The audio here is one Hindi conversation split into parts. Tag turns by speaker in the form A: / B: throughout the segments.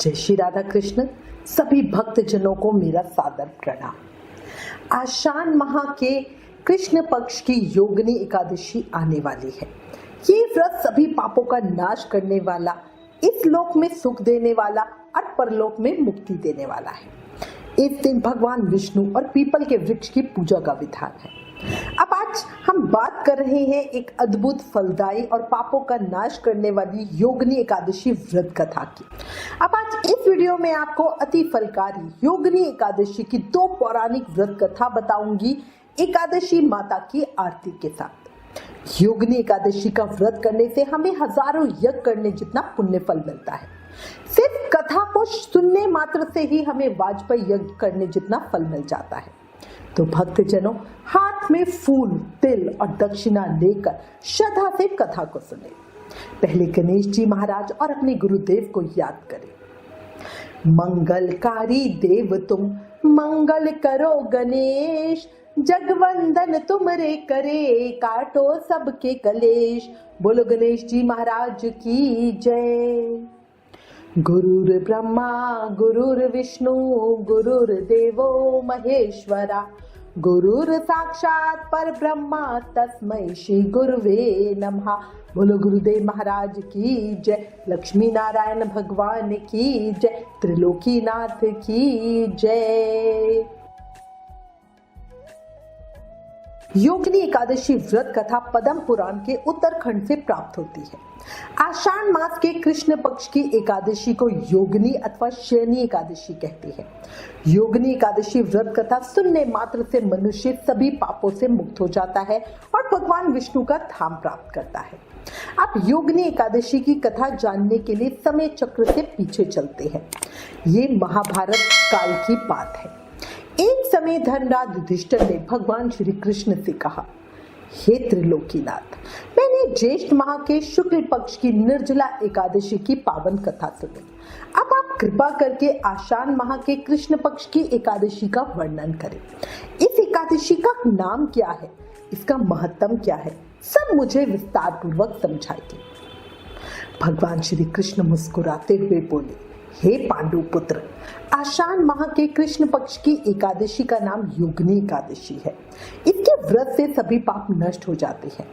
A: जय श्री राधा कृष्ण। सभी भक्त जनों को मेरा सादर प्रणाम। आषाढ़ माह के कृष्ण पक्ष की योगिनी एकादशी आने वाली है। ये व्रत सभी पापों का नाश करने वाला, इस लोक में सुख देने वाला और परलोक में मुक्ति देने वाला है। इस दिन भगवान विष्णु और पीपल के वृक्ष की पूजा का विधान है। अब आज हम बात कर रहे हैं एक अद्भुत, फलदायी और पापों का नाश करने वाली योगिनी एकादशी व्रत कथा की। अब आज इस वीडियो में आपको अति फलकारी योगिनी एकादशी की 2 पौराणिक व्रत कथा बताऊंगी, एकादशी माता की आरती के साथ। योगिनी एकादशी का व्रत करने से हमें हजारों यज्ञ करने जितना पुण्य फल मिलता है। सिर्फ कथा को सुनने मात्र से ही हमें वाजपेयी यज्ञ करने जितना फल मिल जाता है। तो भक्तजनों, हाथ में फूल, तिल और दक्षिणा लेकर श्रद्धा से कथा को सुने। पहले गणेश जी महाराज और अपने गुरुदेव को याद करें। मंगलकारी देव तुम, मंगल करो गणेश, जगवंदन तुमरे करे, काटो सबके कलेश। बोलो गणेश जी महाराज की जय। गुरुर ब्रह्मा गुरुर्विष्णु गुरुर्देवो महेश्वरा, गुरुर साक्षात पर ब्रह्मा तस्मै श्री गुरुवे नमः। बोलो गुरुदेव महाराज की जय। लक्ष्मी नारायण भगवान की जय। त्रिलोकीनाथ की जय। योगिनी एकादशी व्रत कथा पद्म पुराण के उत्तरखंड से प्राप्त होती है। आषाढ़ मास के कृष्ण पक्ष की एकादशी को योगिनी अथवा शयनी एकादशी कहते हैं। योगिनी एकादशी व्रत कथा सुनने मात्र से मनुष्य सभी पापों से मुक्त हो जाता है और भगवान विष्णु का धाम प्राप्त करता है। अब योगिनी एकादशी की कथा जानने के लिए समय चक्र से पीछे चलते हैं। ये महाभारत काल की बात है। एक समय धर्मराज युधिष्ठिर ने भगवान श्री कृष्ण से कहा, हे त्रिलोकीनाथ, मैंने ज्येष्ठ माह के शुक्ल पक्ष की निर्जला एकादशी की पावन कथा सुनी। अब आप कृपा करके आषाढ़ माह के कृष्ण पक्ष की एकादशी का वर्णन करें। इस एकादशी का नाम क्या है, इसका महत्व क्या है, सब मुझे विस्तार पूर्वक समझाइए। भगवान श्री कृष्ण मुस्कुराते हुए बोले, हे पांडु पुत्र, आषाढ़ माह के कृष्ण पक्ष की एकादशी का नाम योगिनी एकादशी है। इसके व्रत से सभी पाप नष्ट हो जाते हैं।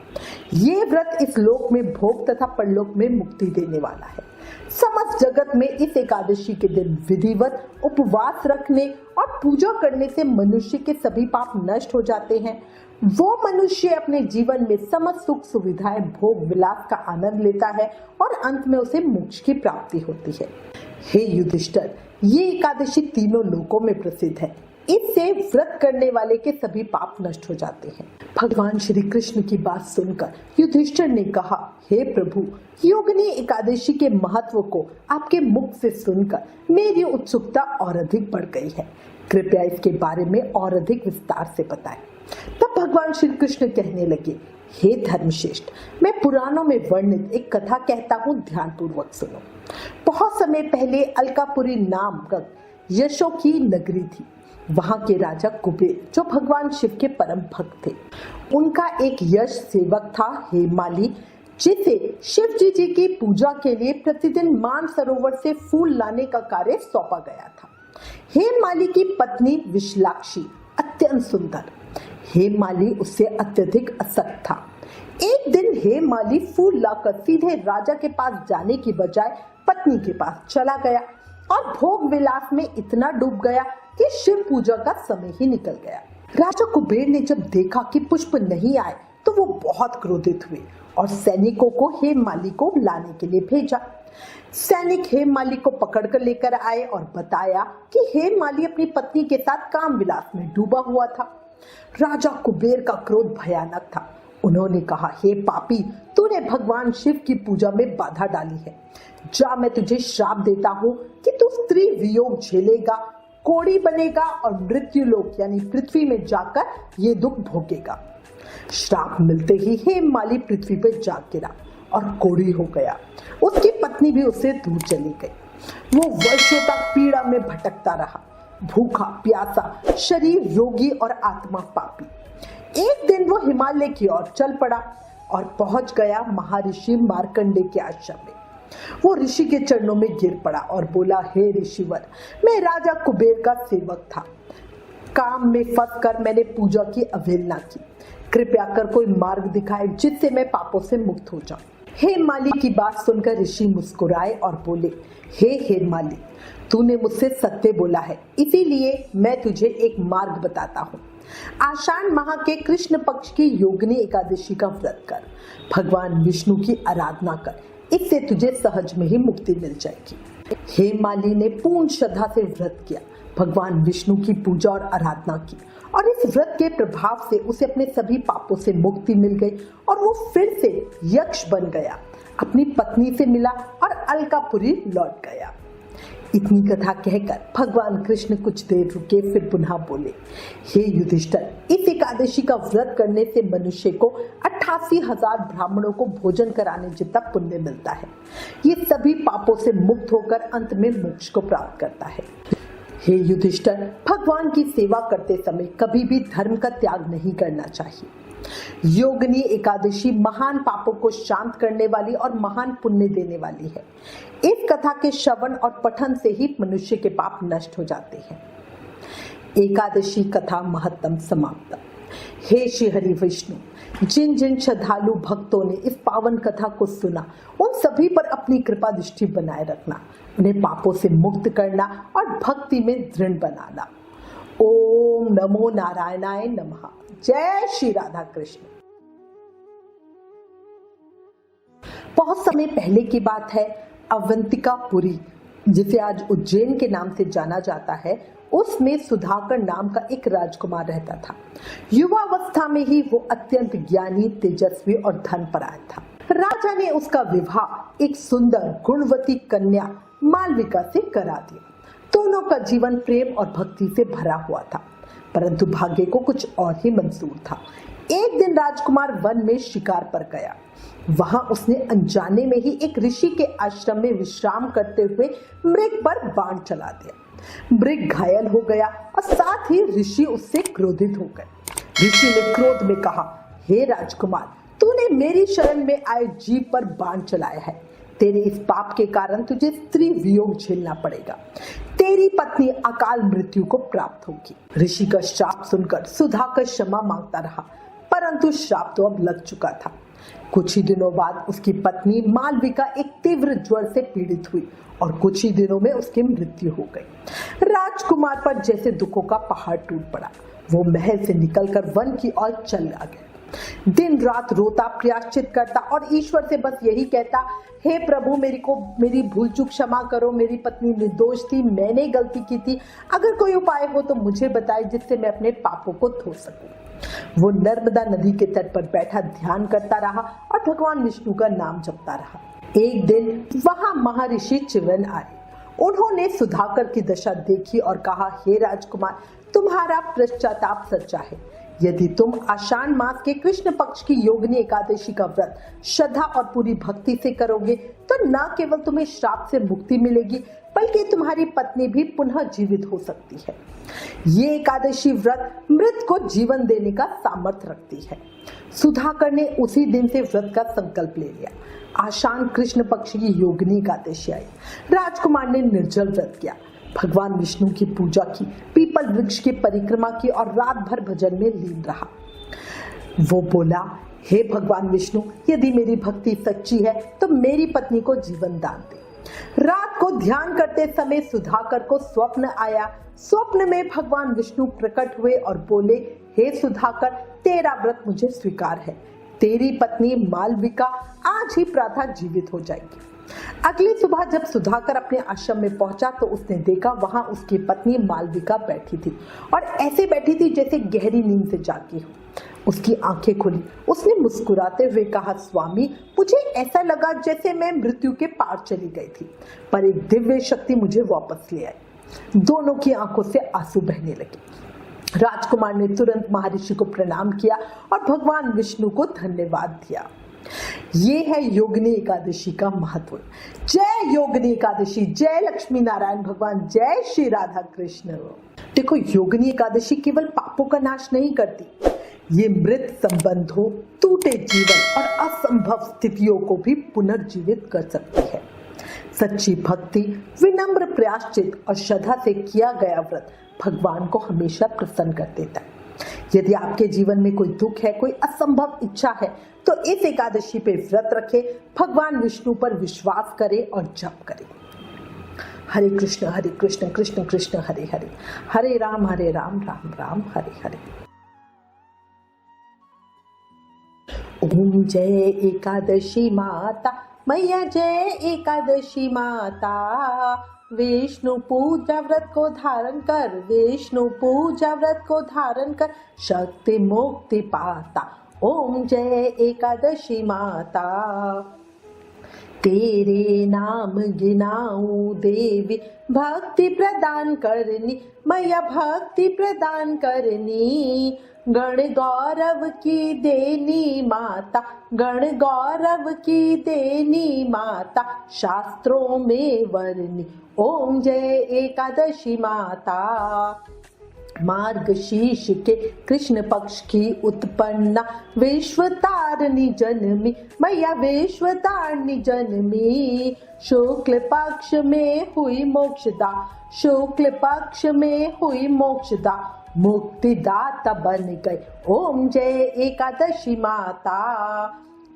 A: ये व्रत इस लोक में भोग तथा परलोक में मुक्ति देने वाला है। समस्त जगत में इस एकादशी के दिन विधिवत उपवास रखने और पूजा करने से मनुष्य के सभी पाप नष्ट हो जाते हैं। वो मनुष्य अपने जीवन में समस्त सुख सुविधाएं, भोग विलास का आनंद लेता है और अंत में उसे मोक्ष की प्राप्ति होती है। हे युधिष्ठिर, ये एकादशी तीनों लोकों में प्रसिद्ध है। इससे व्रत करने वाले के सभी पाप नष्ट हो जाते हैं। भगवान श्री कृष्ण की बात सुनकर युधिष्ठिर ने कहा, हे प्रभु, योगिनी एकादशी के महत्व को आपके मुख से सुनकर मेरी उत्सुकता और अधिक बढ़ गई है। कृपया इसके बारे में और अधिक विस्तार से बताएं। तब भगवान श्री कृष्ण कहने लगे, हे धर्मश्रेष्ठ, मैं पुराणों में वर्णित एक कथा कहता हूँ, ध्यान पूर्वक सुनो। बहुत समय पहले अलकापुरी नाम का यशों की नगरी थी। वहां के राजा कुबेर, जो भगवान शिव के परम भक्त थे, उनका एक यश सेवक था हेमाली, जिसे शिव जी की पूजा के लिए प्रतिदिन मानसरोवर से फूल लाने का कार्य सौंपा गया था। हेमाली की पत्नी विशालाक्षी अत्यंत सुंदर, हेमाली उससे अत्यधिक आसक्त था। एक दिन हेमाली फूल लाकर सीधे राजा के पास जाने की बजाय पत्नी के पास चला गया और भोग विलास में इतना डूब गया कि शिव पूजा का समय ही निकल गया। राजा कुबेर ने जब देखा कि पुष्प नहीं आए तो वो बहुत क्रोधित हुए और सैनिकों को हेमाली को लाने के लिए भेजा। सैनिक हेमाली को पकड़कर लेकर आए और बताया कि हेमाली अपनी पत्नी के साथ काम विलास में डूबा हुआ था। राजा कुबेर का क्रोध भयानक था। उन्होंने कहा, हे पापी, तूने भगवान शिव की पूजा में बाधा डाली है। जा, मैं तुझे श्राप देता हूँ कि तू स्त्री वियोग झेलेगा, कोढ़ी बनेगा और मृत्यु लोक यानी पृथ्वी में जाकर ये दुख भोगेगा। श्राप मिलते ही हेमाली पृथ्वी पर जा गिरा और कोढ़ी हो गया। उसकी पत्नी भी उससे दूर चली गई। वो वर्षों तक पीड़ा में भटकता रहा, भूखा प्यासा, शरीर रोगी और आत्मा पापी। एक दिन वो हिमालय की ओर चल पड़ा और पहुंच गया महर्षि मार्कंडेय के आश्रम में। वो ऋषि के चरणों में गिर पड़ा और बोला, हे ऋषिवर, मैं राजा कुबेर का सेवक था। काम में फंस कर मैंने पूजा की अवहेलना की। कृपया कर कोई मार्ग दिखाए जिससे मैं पापों से मुक्त हो जाऊं। हेममाली की बात सुनकर ऋषि मुस्कुराए और बोले, हे हेममाली, तूने मुझसे सत्य बोला है, इसीलिए मैं तुझे एक मार्ग बताता हूँ। आषाढ़ माह के कृष्ण पक्ष की योगिनी एकादशी का व्रत कर, भगवान विष्णु की आराधना कर, इससे तुझे सहज में ही मुक्ति मिल जाएगी। हेममाली ने पूर्ण श्रद्धा से व्रत किया, भगवान विष्णु की पूजा और आराधना की और इस व्रत के प्रभाव से उसे अपने सभी पापों से मुक्ति मिल गई और वो फिर से यक्ष बन गया, अपनी पत्नी से मिला और अलकापुरी लौट गया। इतनी कथा कहकर भगवान कृष्ण कुछ देर रुके, फिर पुनः बोले, हे युधिष्ठिर, इस एकादशी का व्रत करने से मनुष्य को 88,000 ब्राह्मणों को भोजन कराने जितना पुण्य मिलता है। ये सभी पापों से मुक्त होकर अंत में मोक्ष को प्राप्त करता है। हे युधिष्ठिर, भगवान की सेवा करते समय कभी भी धर्म का त्याग नहीं करना चाहिए। योगिनी एकादशी महान पापों को शांत करने वाली और महान पुण्य देने वाली है। इस कथा के श्रवण और पठन से ही मनुष्य के पाप नष्ट हो जाते हैं। एकादशी कथा महत्तम समाप्त। हे श्री हरि विष्णु, जिन जिन श्रद्धालु भक्तों ने इस पावन कथा को सुना, उन सभी पर अपनी कृपा दृष्टि बनाए रखना, उन्हें पापों से मुक्त करना और भक्ति में दृढ़ बनाना। ओम नमो नारायणाय नमः। जय श्री राधा कृष्ण। बहुत समय पहले की बात है, अवंतिकापुरी, जिसे आज उज्जैन के नाम से जाना जाता है, उसमें सुधाकर नाम का एक राजकुमार रहता था। युवावस्था में ही वो अत्यंत ज्ञानी, तेजस्वी और धनपरायण था। राजा ने उसका विवाह एक सुंदर गुणवती कन्या मालविका से करा दिया। दोनों का जीवन प्रेम और भक्ति से भरा हुआ था, परंतु भाग्य को कुछ और ही मंजूर था। एक दिन राजकुमार वन में शिकार पर गया। वहां उसने अनजाने में ही एक ऋषि के आश्रम में विश्राम करते हुए मृग पर बाण चला दिया। मृग घायल हो गया और साथ ही ऋषि उससे क्रोधित हो गए। ऋषि ने क्रोध में कहा, हे राजकुमार, तूने मेरी शरण में आए जीव पर बाण चलाया है। तेरे इस पाप के कारण तुझे स्त्री वियोग झेलना पड़ेगा। तेरी पत्नी अकाल मृत्यु को प्राप्त होगी। ऋषि का श्राप सुनकर सुधाकर क्षमा मांगता रहा, परंतु श्राप तो अब लग चुका था। कुछ ही दिनों बाद उसकी पत्नी मालविका एक तीव्र ज्वर से पीड़ित हुई और कुछ ही दिनों में उसकी मृत्यु हो गई। राजकुमार पर जैसे दुखों का पहाड़ टूट पड़ा। वो महल से निकलकर वन की ओर चल गया। दिन रात रोता, प्रायश्चित करता और ईश्वर से बस यही कहता, हे प्रभु, मेरी भूल चूक क्षमा करो। मेरी पत्नी निर्दोष थी, मैंने गलती की थी। अगर कोई उपाय हो तो मुझे बताए, जिससे मैं अपने पापों को धो सकूं। वो नर्मदा नदी के तट पर बैठा ध्यान करता रहा और भगवान विष्णु का नाम जपता रहा। एक दिन वहां महर्षि चिवन आए। उन्होंने सुधाकर की दशा देखी और कहा, हे राजकुमार, तुम्हारा पश्चाताप सच्चा है। यदि तुम आषाढ़ मास के कृष्ण पक्ष की योगिनी एकादशी का व्रत श्रद्धा और पूरी भक्ति से करोगे तो न केवल तुम्हें श्राप से मुक्ति मिलेगी, बल्कि तुम्हारी पत्नी भी पुनः जीवित हो सकती है। ये एकादशी व्रत मृत को जीवन देने का सामर्थ्य रखती है। सुधाकर ने उसी दिन से व्रत का संकल्प ले लिया। आषाढ़ कृष्ण पक्ष की योगिनी एकादशी आई। राजकुमार ने निर्जल व्रत किया, भगवान विष्णु की पूजा की, पीपल वृक्ष की परिक्रमा की और रात भर भजन में लीन रहा। वो बोला, हे भगवान विष्णु, यदि मेरी भक्ति सच्ची है तो मेरी पत्नी को जीवन दान दे। रात को ध्यान करते समय सुधाकर को स्वप्न आया। स्वप्न में भगवान विष्णु प्रकट हुए और बोले, हे सुधाकर, तेरा व्रत मुझे स्वीकार है। तेरी पत्नी मालविका आज ही प्रातः जीवित हो जाएगी। अगली सुबह जब सुधाकर अपने आश्रम में पहुंचा तो उसने देखा वहां उसकी पत्नी मालविका बैठी थी और ऐसे बैठी थी जैसे गहरी नींद से जागी हो। उसकी आंखें खुली। उसने मुस्कुराते हुए कहा, स्वामी, मुझे ऐसा लगा जैसे मैं मृत्यु के पार चली गई थी, पर एक दिव्य शक्ति मुझे वापस ले आई। दोनों की आंखों से आंसू बहने लगे। राजकुमार ने तुरंत महर्षि को प्रणाम किया और भगवान विष्णु को धन्यवाद दिया। ये है योगिनी एकादशी का महत्व। जय योगिनी एकादशी, जय लक्ष्मी नारायण भगवान, जय श्री राधा कृष्ण। देखो, योगिनी एकादशी केवल पापों का नाश नहीं करती, ये मृत संबंधों, टूटे जीवन और असंभव स्थितियों को भी पुनर्जीवित कर सकती है। सच्ची भक्ति, विनम्र प्रायश्चित और श्रद्धा से किया गया व्रत भगवान को हमेशा प्रसन्न कर देता है। यदि आपके जीवन में कोई दुख है, कोई असंभव इच्छा है, तो इस एकादशी पे व्रत रखें, भगवान विष्णु पर विश्वास करें और जप करें। हरे कृष्ण कृष्ण कृष्ण हरे हरे, हरे राम राम राम हरे हरे। ओम जय एकादशी माता मैया, जय एकादशी माता। विष्णु पूजा व्रत को धारण कर, विष्णु पूजा व्रत को धारण कर, शक्ति मुक्ति पाता। ओम जय एकादशी माता। तेरे नाम गिनाऊं देवी, भक्ति प्रदान करनी मैया, भक्ति प्रदान करनी। गण गौरव की देनी माता, गण गौरव की देनी माता, शास्त्रों में वर्णी। ओम जय एकादशी माता। मार्गशीर्ष के कृष्ण पक्ष की उत्पन्ना, विश्वतारिणी जन्मी मैया, विश्वतारिणी जन्मी। शुक्ल पक्ष में हुई मोक्षदा, शुक्ल पक्ष में हुई मोक्षदा, मुक्तिदाता बन गई। ओम जय एकादशी माता।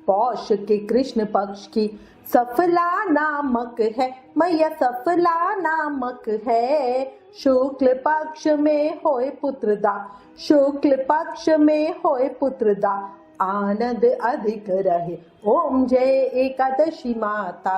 A: पौष के कृष्ण पक्ष की सफला नामक है मैया, सफला नामक है। शुक्ल पक्ष में होए पुत्रदा, शुक्ल पक्ष में होए पुत्रदा, आनंद अधिक रहे। ओम जय एकादशी माता।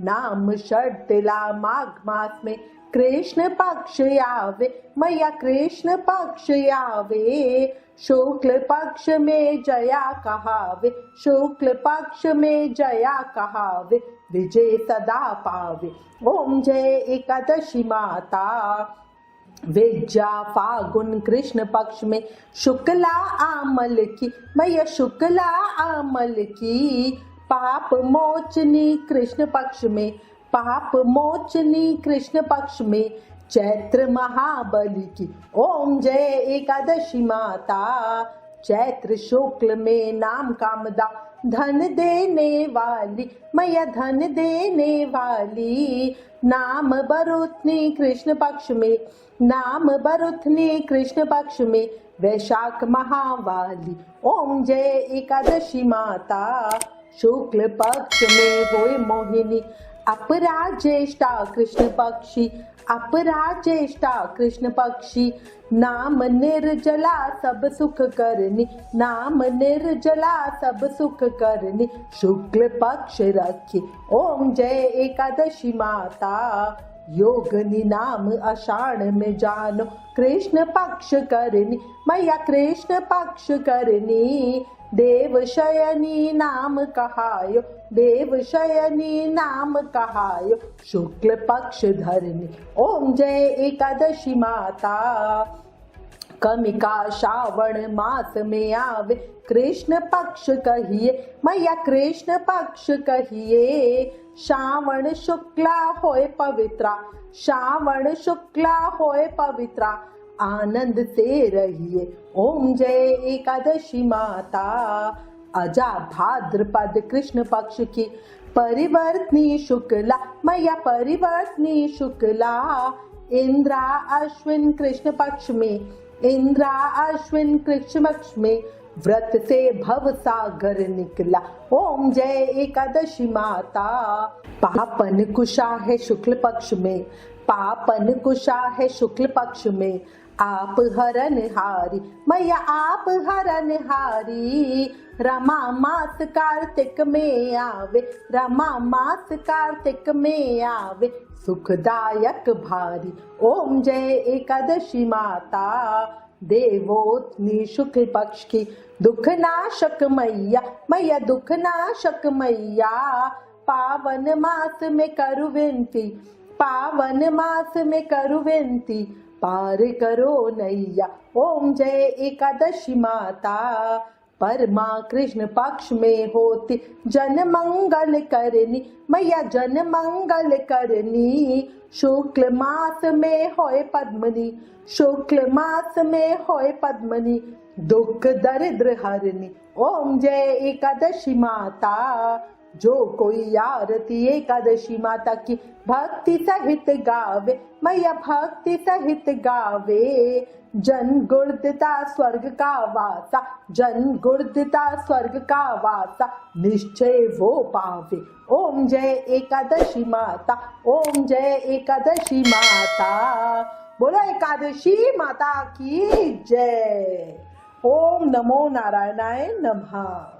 A: नाम षटतिला माघ मास में कृष्ण पक्ष आवे मैया, कृष्ण पक्ष आवे। शुक्ल पक्ष में जया कहावे, शुक्ल पक्ष में जया कहावे, विजय सदा पावे। ओम जय एकादशी माता। विद्या फागुन कृष्ण पक्ष में शुक्ला आमल की मैया, शुक्ला आमल की। पाप मोचनी कृष्ण पक्ष में, पाप मोचनी कृष्ण पक्ष में, चैत्र महाबली की। ओम जय एकादशी माता। चैत्र शुक्ल में नाम कामदा, धन देने वाली मैया, धन देने वाली। नाम बरुथनी कृष्ण पक्ष में, नाम बरुथनी कृष्ण पक्ष में, वैशाख महावाली। ओम जय एकादशी माता। शुक्ल पक्ष में होए मोहिनी, अपरा ज्येष्ठा कृष्ण पक्षी, अपरा ज्येष्ठा कृष्ण पक्षी। नाम निर्जला सब सुख करनी, नाम निर्जला सब सुख करनी, शुक्ल पक्ष रखी। ओम जय एकादशी माता। योगनी नाम आषाढ़ में जानो, कृष्ण पक्ष करनी मैया, कृष्ण पक्ष करनी। देव शयनी नाम कहायो, देव शयनी नाम कहायो, शुक्ल पक्ष धरनी। ओम जय एकादशी माता। कमिका श्रावण मास में आवे, कृष्ण पक्ष कहिए मैया, कृष्ण पक्ष कहिए। श्रावण शुक्ला होए पवित्रा, श्रावण शुक्ला होए पवित्रा, आनंद से रहिए। ओम जय एकादशी माता। अजा भाद्रपद कृष्ण पक्ष की परिवर्तनी शुक्ला मैया, परिवर्तनी शुक्ला। इंद्रा अश्विन कृष्ण पक्ष में, इंद्रा अश्विन कृष्ण पक्ष में, व्रत से भव सागर निकला। ओम जय एकादशी माता। पापन कुशा है शुक्ल पक्ष में, पापन कुशा है शुक्ल पक्ष में, आप हरन हारी मैया, आप हरन हारी। रमा मास कार्तिक में आवे, रमा मास कार्तिक में आवे, सुखदायक भारी। ओम जय एकादशी माता। देवोत्नी शुक्ल पक्ष की दुख नाशक मैया, मैया दुख नाशक मैया। पावन मास में करु विनती, पावन मास में करु विनती, पार करो नैया। ओम जय एकादशी माता। परमा कृष्ण पक्ष में होती जन मंगल करनी मैया, जन मंगल करनी। शुक्ल मास में होए पद्मनी, शुक्ल मास में होए पद्मनी, दुख दरिद्र हरनी। ओम जय एकादशी माता। जो कोई आरती एकादशी माता की भक्ति सहित गावे, मैया भक्ति सहित गावे, जन गुर्दिता स्वर्ग का वासा, जन गुर्दिता स्वर्ग का वासा, निश्चय वो पावे। ओम जय एकादशी माता, ओम जय एकादशी माता। बोलो एकादशी माता की जय। ओम नमो नारायणाय नमः।